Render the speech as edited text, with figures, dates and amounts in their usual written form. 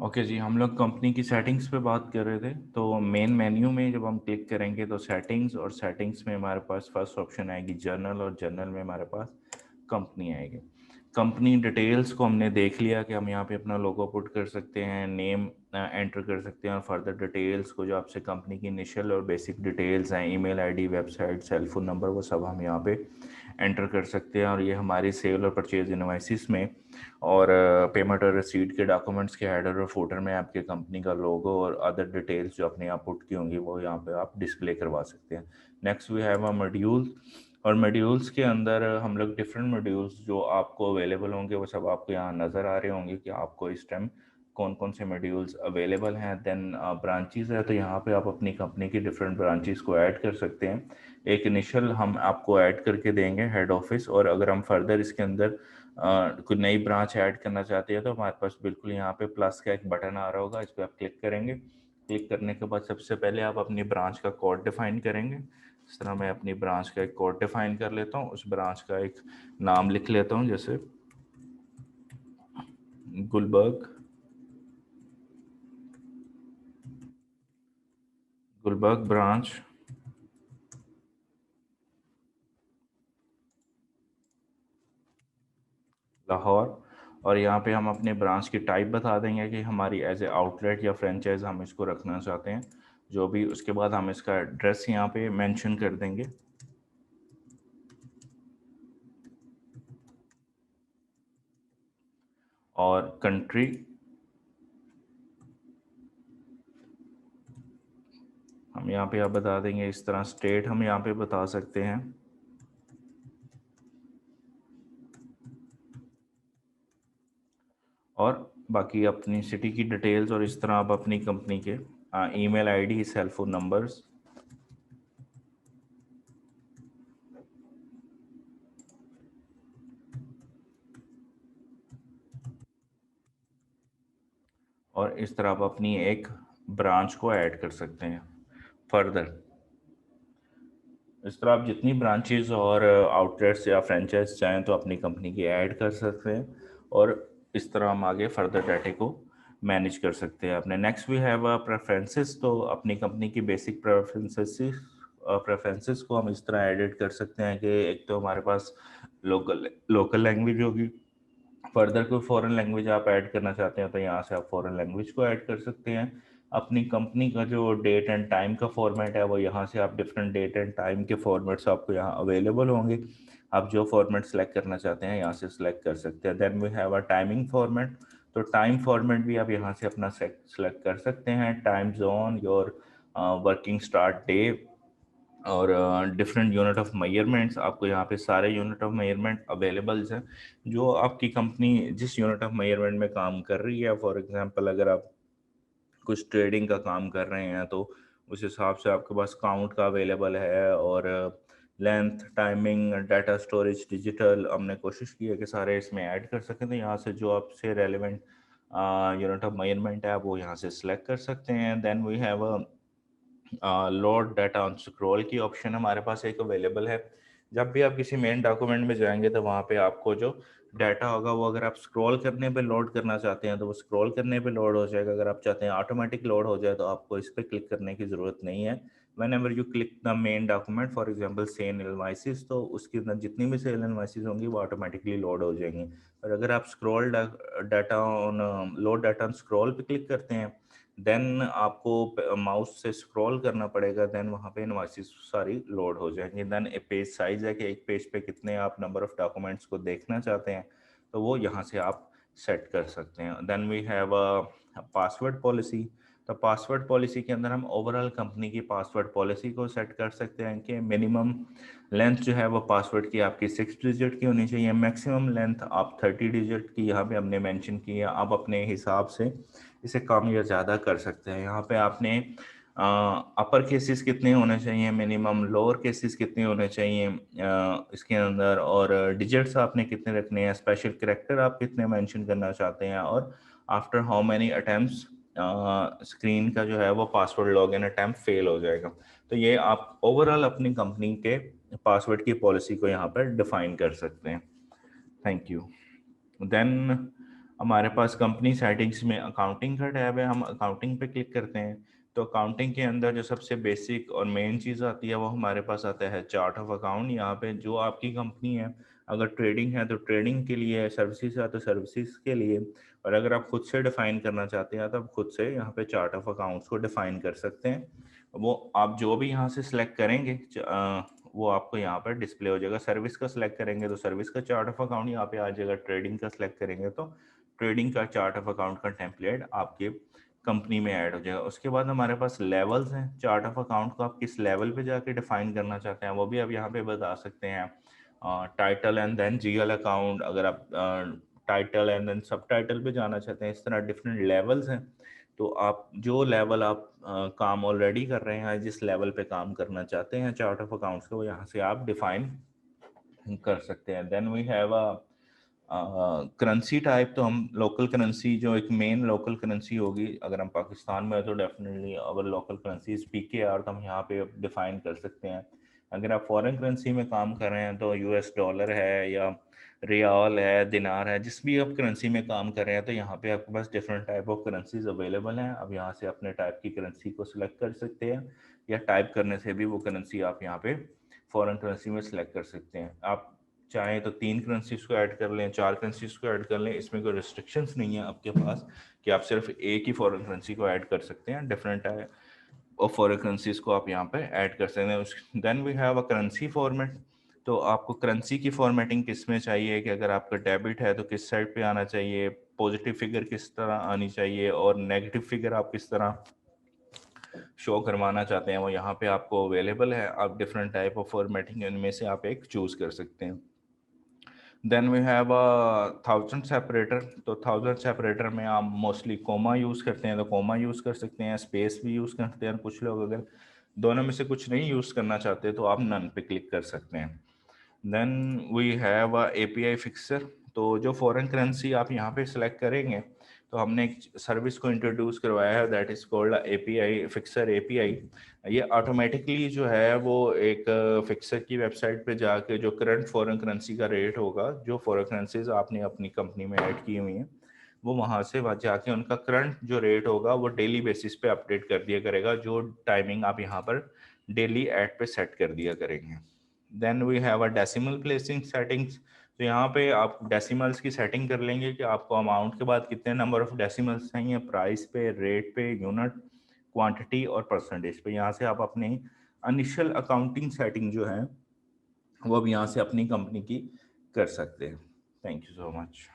Okay जी, हम लोग company की सेटिंग्स पे बात कर रहे थे। तो मेन मेन्यू में जब हम क्लिक करेंगे तो सेटिंग्स, और सेटिंग्स में हमारे पास फर्स्ट ऑप्शन आएगी जर्नल, और जर्नल में हमारे पास कंपनी आएगी। कंपनी डिटेल्स को हमने देख लिया कि हम यहाँ पे अपना लोगो पुट कर सकते हैं, नेम एंटर कर सकते हैं, और फर्दर डिटेल्स को जो आपसे कंपनी की इनिशियल और बेसिक डिटेल्स हैं, email ID, website, cell phone number, वो सब हम यहाँ पे एंटर कर सकते हैं। और ये हमारी सेल और परचेज इनवाइसिस में और पेमेंट और रिसीट के डॉक्यूमेंट्स के हेडर और फुटर में आपके कंपनी का लोगो और अदर डिटेल्स जो अपने यहाँ पुट की होंगी वो यहाँ पे आप डिस्प्ले करवा सकते हैं। Next we have a module, और मॉड्यूल्स के अंदर हम लोग डिफरेंट मॉड्यूल्स जो आपको अवेलेबल होंगे वो सब आपको यहाँ नज़र आ रहे होंगे कि आपको इस टाइम कौन कौन से मॉड्यूल्स अवेलेबल हैं। देन ब्रांचेस है, तो यहाँ पे आप अपनी कंपनी की डिफरेंट ब्रांचेस को ऐड कर सकते हैं। एक इनिशियल हम आपको ऐड करके देंगे हेड ऑफिस, और अगर हम फर्दर इसके अंदर कोई नई ब्रांच ऐड करना चाहते हैं तो हमारे पास बिल्कुल यहाँ पे प्लस का एक बटन आ रहा होगा, इस पर आप क्लिक करेंगे। क्लिक करने के बाद सबसे पहले आप अपनी ब्रांच का कोड डिफाइन करेंगे। इस तरह मैं अपनी ब्रांच का एक कोड डिफाइन कर लेता हूँ, उस ब्रांच का एक नाम लिख लेता हूँ, जैसे गुलबर्ग गुलबर्ग ब्रांच लाहौर। और यहाँ पे हम अपने ब्रांच की टाइप बता देंगे कि हमारी एज ए आउटलेट या फ्रेंचाइज हम इसको रखना चाहते हैं जो भी। उसके बाद हम इसका एड्रेस यहाँ पे मेंशन कर देंगे, और कंट्री हम यहाँ पे आप बता देंगे इस तरह। स्टेट हम यहाँ पे बता सकते हैं, और बाकी अपनी सिटी की डिटेल्स, और इस तरह आप अपनी कंपनी के email ID, cell phone numbers, और इस तरह आप अपनी एक ब्रांच को ऐड कर सकते हैं फर्दर। इस तरह आप जितनी ब्रांचेज और आउटलेट्स या फ्रेंचाइज चाहें तो अपनी कंपनी की ऐड कर सकते हैं, और इस तरह हम आगे फर्दर डाटे को मैनेज कर सकते हैं अपने। Next we have preferences. तो अपनी कंपनी की बेसिक प्रेफरेंसेस को हम इस तरह एडिट कर सकते हैं कि एक तो हमारे पास लोकल लोकल लैंग्वेज होगी। फर्दर कोई फॉरेन लैंग्वेज आप ऐड करना चाहते हैं तो यहाँ से आप फॉरेन लैंग्वेज को ऐड कर सकते हैं। अपनी कंपनी का जो डेट एंड टाइम का फॉर्मेट है वो यहाँ से आप डिफरेंट डेट एंड टाइम के फॉर्मेट्स आपको यहाँ अवेलेबल होंगे। आप जो फॉर्मेट सेलेक्ट करना चाहते हैं यहाँ से सिलेक्ट कर सकते हैं। Then we have a timing format. तो टाइम फॉर्मेट भी आप यहाँ से अपना सेलेक्ट कर सकते हैं। Time zone, your working start day, और डिफरेंट यूनिट ऑफ मेजरमेंट्स। आपको यहाँ पे सारे यूनिट ऑफ मेजरमेंट अवेलेबल्स हैं जो आपकी कंपनी जिस यूनिट ऑफ मेजरमेंट में काम कर रही है। फॉर एग्जांपल अगर आप कुछ ट्रेडिंग का काम कर रहे हैं तो उस हिसाब से आपके पास काउंट का अवेलेबल है, और length, timing, data storage, digital हमने कोशिश की है कि सारे इसमें ऐड कर सकें। तो यहाँ से जो आपसे रेलेवेंट यूनिट ऑफ मेजरमेंट है वो यहाँ से सिलेक्ट कर सकते हैं। Then we have load data on scroll की ऑप्शन हमारे पास एक अवेलेबल है। जब भी आप किसी मेन डॉक्यूमेंट में जाएंगे तो वहाँ पे आपको जो डाटा होगा वो अगर आप स्क्रॉल करने पे लोड करना चाहते हैं तो वो स्क्रॉल करने पे लोड हो जाएगा। अगर आप चाहते हैं ऑटोमेटिक लोड हो जाए तो आपको इस पर क्लिक करने की ज़रूरत नहीं है। Whenever you click the main document, for example sale invoices, तो उसके अंदर जितनी भी सेल इनवाइसिस होंगी वो ऑटोमेटिकली लोड हो जाएंगी। और अगर आप scroll data on load data on scroll पे क्लिक करते हैं देन आपको माउस से स्क्रॉल करना पड़ेगा। देन वहाँ पे इनवॉइसेस सारी लोड हो जाएंगी। देन ए पेज साइज है कि एक पेज पे कितने आप नंबर ऑफ डॉक्यूमेंट्स को देखना चाहते हैं तो वो यहाँ से आप सेट कर सकते हैं। Then we have a password policy. तो पासवर्ड पॉलिसी के अंदर हम ओवरऑल कंपनी की पासवर्ड पॉलिसी को सेट कर सकते हैं कि मिनिमम लेंथ जो है वो पासवर्ड की आपकी 6 डिजिट की होनी चाहिए। मैक्सिमम लेंथ आप 30 डिजिट की यहाँ पे हमने मेंशन की है। आप अपने हिसाब से इसे कम या ज़्यादा कर सकते हैं। यहाँ पे आपने अपर केसेस कितने होने चाहिए मिनिमम, लोअर केसेस कितने होने चाहिए इसके अंदर, और डिजिट्स आपने कितने रखने हैं, स्पेशल कैरेक्टर आप कितने मेंशन करना चाहते हैं, और after how many attempts screen का जो है वो पासवर्ड लॉगिन अटेम्प्ट फेल हो जाएगा। तो ये आप ओवरऑल अपनी कंपनी के पासवर्ड की पॉलिसी को यहाँ पर डिफाइन कर सकते हैं। Thank you. देन हमारे पास कंपनी सेटिंग्स में अकाउंटिंग का टैब है, हम अकाउंटिंग पे क्लिक करते हैं तो अकाउंटिंग के अंदर जो सबसे बेसिक और मेन चीज़ आती है वो हमारे पास आता है चार्ट ऑफ अकाउंट। यहाँ पे जो आपकी कंपनी है, अगर ट्रेडिंग है तो ट्रेडिंग के लिए, सर्विसेज है तो सर्विसेज के लिए, और अगर आप खुद से डिफाइन करना चाहते हैं तो आप खुद से यहाँ पे चार्ट ऑफ अकाउंट्स को डिफाइन कर सकते हैं। वो आप जो भी यहाँ से सिलेक्ट करेंगे वो आपको यहाँ पर डिस्प्ले हो जाएगा। सर्विस का सिलेक्ट करेंगे तो सर्विस का चार्ट ऑफ अकाउंट यहाँ पे आ जाएगा, ट्रेडिंग का सिलेक्ट करेंगे तो ट्रेडिंग का चार्ट ऑफ अकाउंट का टेम्पलेट आपके कंपनी में ऐड हो जाएगा। उसके बाद हमारे पास लेवल्स हैं चार्ट ऑफ अकाउंट को, आप किस लेवल पे जाके डिफाइन करना चाहते हैं वो भी आप यहाँ पे बता सकते हैं। Title and then GL account, अगर आप title and then sub title पे जाना चाहते हैं, इस तरह डिफरेंट लेवल्स हैं। तो आप जो लेवल आप काम ऑलरेडी कर रहे हैं, जिस लेवल पे काम करना चाहते हैं चार्ट ऑफ अकाउंट्स को, यहाँ से आप डिफाइन कर सकते हैं। Then we have a currency type, तो हम लोकल करेंसी, जो एक मेन लोकल करेंसी होगी, अगर हम पाकिस्तान में है तो definitely our local currency is PKR, तो हम यहाँ पे डिफाइन कर सकते हैं। अगर आप फॉरेन करेंसी में काम कर रहे हैं तो यूएस डॉलर है या रियाल है, दिनार है, जिस भी आप करेंसी में काम कर रहे हैं तो यहाँ पे आपके पास different type of currencies available हैं। अब यहाँ से अपने टाइप की करेंसी को सिलेक्ट कर सकते हैं या टाइप करने से भी वो करेंसी आप यहाँ पे फॉरेन करेंसी में सिलेक्ट कर सकते हैं। आप चाहें तो 3 करेंसीज को ऐड कर लें, 4 करेंसीज को ऐड कर लें, इसमें कोई रिस्ट्रिक्शंस नहीं है आपके पास कि आप सिर्फ एक ही फॉरेन करेंसी को ऐड कर सकते हैं। डिफरेंट और फॉरेन करेंसीज को आप यहाँ पे ऐड कर सकते हैं। Then we have a currency format, तो आपको करेंसी की फॉर्मेटिंग किस में चाहिए कि अगर आपका डेबिट है तो किस साइड पे आना चाहिए, पॉजिटिव फिगर किस तरह आनी चाहिए और नेगेटिव फिगर आप किस तरह शो करवाना चाहते हैं, वो यहाँ पे आपको अवेलेबल है। आप डिफरेंट टाइप ऑफ फॉर्मेटिंग इनमें से आप एक चूज कर सकते हैं। Then we have a 1000 separator, तो 1000 सेपरेटर में आप मोस्टली कोमा यूज़ करते हैं तो कोमा यूज़ कर सकते हैं, स्पेस भी यूज़ करते हैं। कुछ लोग अगर दोनों में से कुछ नहीं यूज़ करना चाहते तो आप नन पे क्लिक कर सकते हैं। Then we have a API fixer, तो जो फॉरेन करेंसी आप यहाँ पे सिलेक्ट करेंगे तो हमने एक सर्विस को इंट्रोड्यूस करवाया है, that is called API fixer API. ये ऑटोमेटिकली जो है वो एक फिक्सर की वेबसाइट पे जाके जो करंट फॉरेन करेंसी का रेट होगा, जो फॉरेन करेंसीज आपने अपनी कंपनी में ऐड की हुई हैं, वो वहाँ से जाके उनका करंट जो रेट होगा वो डेली बेसिस पे अपडेट कर दिया करेगा, जो टाइमिंग आप यहाँ पर डेली ऐड पे सेट कर दिया करेंगे। Then we have a decimal placing settings, तो यहाँ पे आप डेसिमल्स की सेटिंग कर लेंगे कि आपको अमाउंट के बाद कितने नंबर ऑफ डेसिमल्स चाहिए, प्राइस पे, रेट पे, यूनिट, क्वांटिटी और परसेंटेज पे। यहाँ से आप अपनी इनिशियल अकाउंटिंग सेटिंग जो है वो अब यहाँ से अपनी कंपनी की कर सकते हैं। Thank you so much.